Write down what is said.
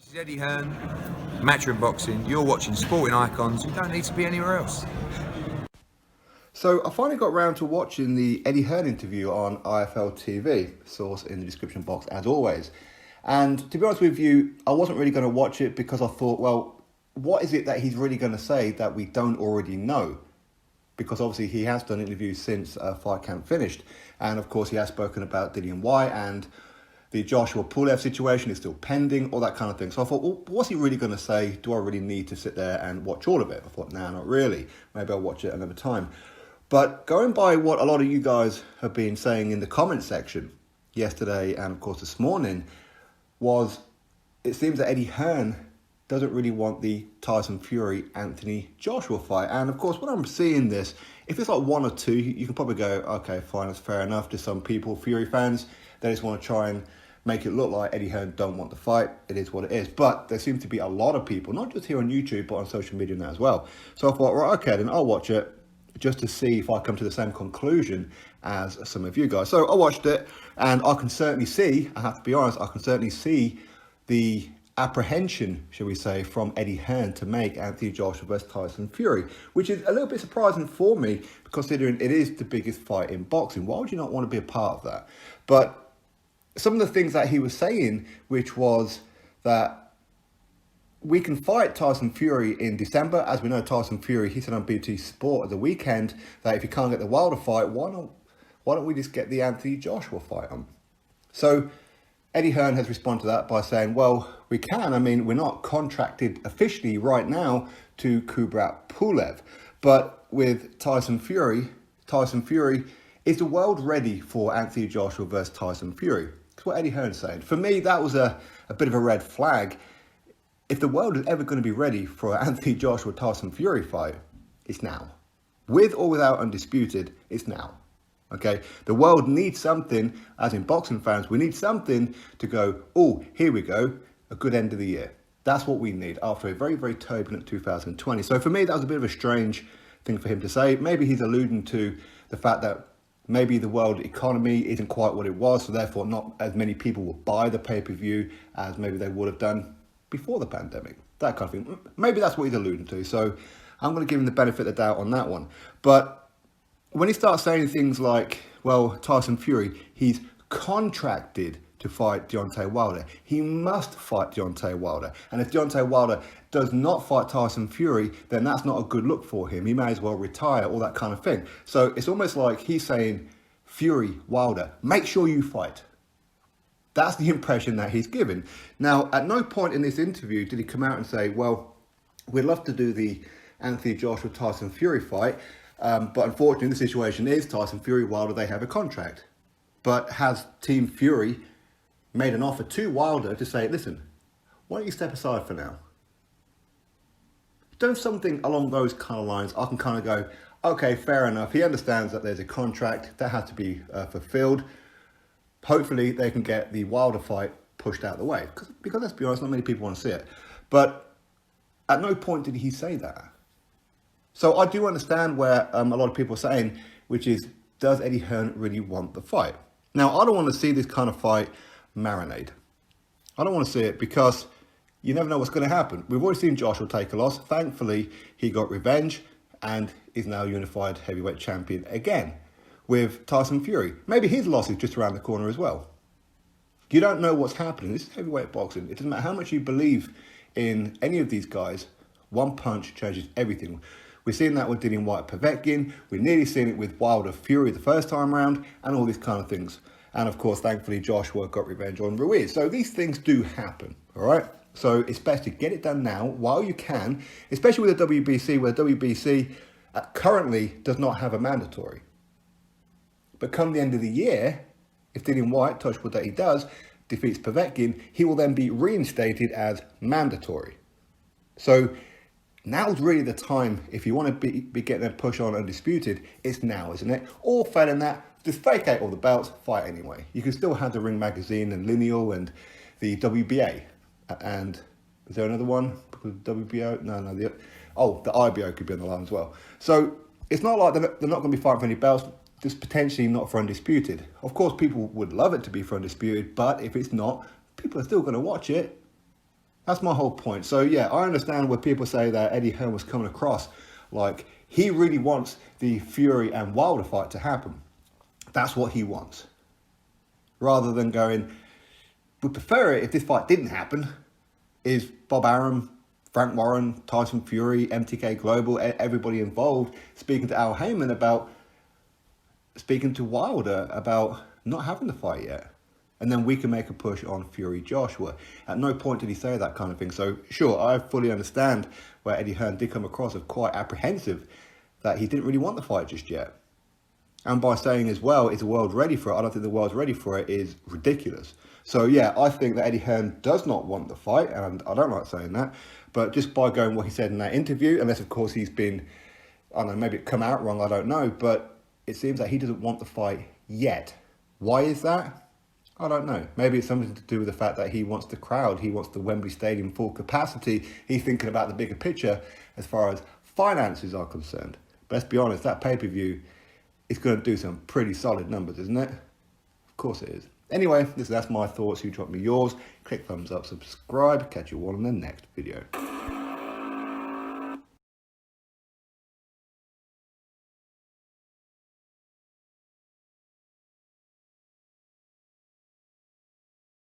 This is Eddie Hearn, Matchroom Boxing. You're watching Sporting Icons. You don't need to be anywhere else. So I finally got round to watching the Eddie Hearn interview on IFL TV, source in the description box as always. And to be honest with you, I wasn't really going to watch it because I thought, well, what is it that he's really going to say that we don't already know? Because obviously he has done interviews since fight camp finished. And of course he has spoken about Dillian Whyte and the Joshua Pulev situation is still pending, all that kind of thing. So I thought, well, what's he really going to say? Do I really need to sit there and watch all of it? I thought, nah, not really. Maybe I'll watch it another time. But going by what a lot of you guys have been saying in the comment section yesterday and of course this morning, was it seems that Eddie Hearn doesn't really want the Tyson Fury Anthony Joshua fight. And of course, when I'm seeing this, if it's like one or two, you can probably go, okay, fine, that's fair enough. To some people, Fury fans, they just want to try and make it look like Eddie Hearn don't want the fight. It is what it is. But there seems to be a lot of people, not just here on YouTube, but on social media now as well. So I thought, right, okay, then I'll watch it just to see if I come to the same conclusion as some of you guys. So I watched it, and I can certainly see, I have to be honest, I can certainly see the apprehension, shall we say, from Eddie Hearn to make Anthony Joshua versus Tyson Fury, which is a little bit surprising for me, considering it is the biggest fight in boxing. Why would you not want to be a part of that? But some of the things that he was saying, which was that we can fight Tyson Fury in December. As we know, Tyson Fury, he said on BT Sport at the weekend that if he can't get the Wilder fight, why don't we just get the Anthony Joshua fight on? So Eddie Hearn has responded to that by saying, well, we can. I mean, we're not contracted officially right now to Kubrat Pulev. But with Tyson Fury, is the world ready for Anthony Joshua versus Tyson Fury? That's what Eddie Hearn's saying. For me, that was a bit of a red flag. If the world is ever going to be ready for an Anthony Joshua Tyson Fury fight, it's now. With or without Undisputed, it's now. Okay, the world needs something, as in boxing fans, we need something to go, oh, here we go, a good end of the year. That's what we need after a very, very turbulent 2020. So for me, that was a bit of a strange thing for him to say. Maybe he's alluding to the fact that maybe the world economy isn't quite what it was, so therefore not as many people will buy the pay-per-view as maybe they would have done before the pandemic. That kind of thing. Maybe that's what he's alluding to. So I'm going to give him the benefit of the doubt on that one. But when he starts saying things like, well, Tyson Fury, he's contracted to fight Deontay Wilder. He must fight Deontay Wilder. And if Deontay Wilder does not fight Tyson Fury, then that's not a good look for him. He may as well retire, all that kind of thing. So it's almost like he's saying, Fury, Wilder, make sure you fight. That's the impression that he's given. Now, at no point in this interview did he come out and say, well, we'd love to do the Anthony Joshua Tyson Fury fight, but unfortunately the situation is Tyson Fury, Wilder, they have a contract. But has Team Fury made an offer to Wilder to say, listen, why don't you step aside for now? Done something along those kind of lines, I can kind of go, okay, fair enough. He understands that there's a contract that has to be fulfilled. Hopefully they can get the Wilder fight pushed out of the way. Because let's be honest, not many people want to see it. But at no point did he say that. So I do understand where a lot of people are saying, which is, does Eddie Hearn really want the fight? Now, I don't want to see this kind of fight marinate. I don't want to see it because you never know what's going to happen. We've already seen Joshua take a loss. Thankfully, he got revenge and is now unified heavyweight champion again with Tyson Fury. Maybe his loss is just around the corner as well. You don't know what's happening. This is heavyweight boxing. It doesn't matter how much you believe in any of these guys. One punch changes everything. We're seeing that with Dillian Whyte Povetkin. We're nearly seeing it with Wilder Fury the first time round and all these kind of things. And of course, thankfully, Joshua got revenge on Ruiz. So these things do happen, all right? So it's best to get it done now while you can, especially with the WBC, where the WBC currently does not have a mandatory. But come the end of the year, if Dillian Whyte, touch wood that he does, defeats Povetkin, he will then be reinstated as mandatory. So now's really the time, if you want to be getting a push on Undisputed, it's now, isn't it? Or failing that, just vacate all the belts, fight anyway. You can still have the Ring Magazine and Lineal and the WBA. And is there another one? WBO? No. The IBO could be on the line as well. So it's not like they're not going to be fighting for any belts. Just potentially not for Undisputed. Of course, people would love it to be for Undisputed, but if it's not, people are still going to watch it. That's my whole point. So yeah, I understand where people say that Eddie Hearn was coming across like he really wants the Fury and Wilder fight to happen. That's what he wants. Rather than going, would prefer it if this fight didn't happen, is Bob Arum, Frank Warren, Tyson Fury, MTK Global, everybody involved, speaking to Al Heyman about, speaking to Wilder about not having the fight yet. And then we can make a push on Fury Joshua. At no point did he say that kind of thing. So sure, I fully understand where Eddie Hearn did come across as quite apprehensive that he didn't really want the fight just yet. And by saying as well, is the world ready for it? I don't think the world's ready for it is ridiculous. So yeah, I think that Eddie Hearn does not want the fight, and I don't like saying that, but just by going what he said in that interview, unless of course he's been, I don't know, maybe it come out wrong, I don't know, but it seems that he doesn't want the fight yet. Why is that? I don't know. Maybe it's something to do with the fact that he wants the crowd, he wants the Wembley Stadium full capacity, he's thinking about the bigger picture as far as finances are concerned. But let's be honest, that pay-per-view is going to do some pretty solid numbers, isn't it? Of course it is. Anyway, that's my thoughts. You drop me yours. Click thumbs up, subscribe. Catch you all in the next video.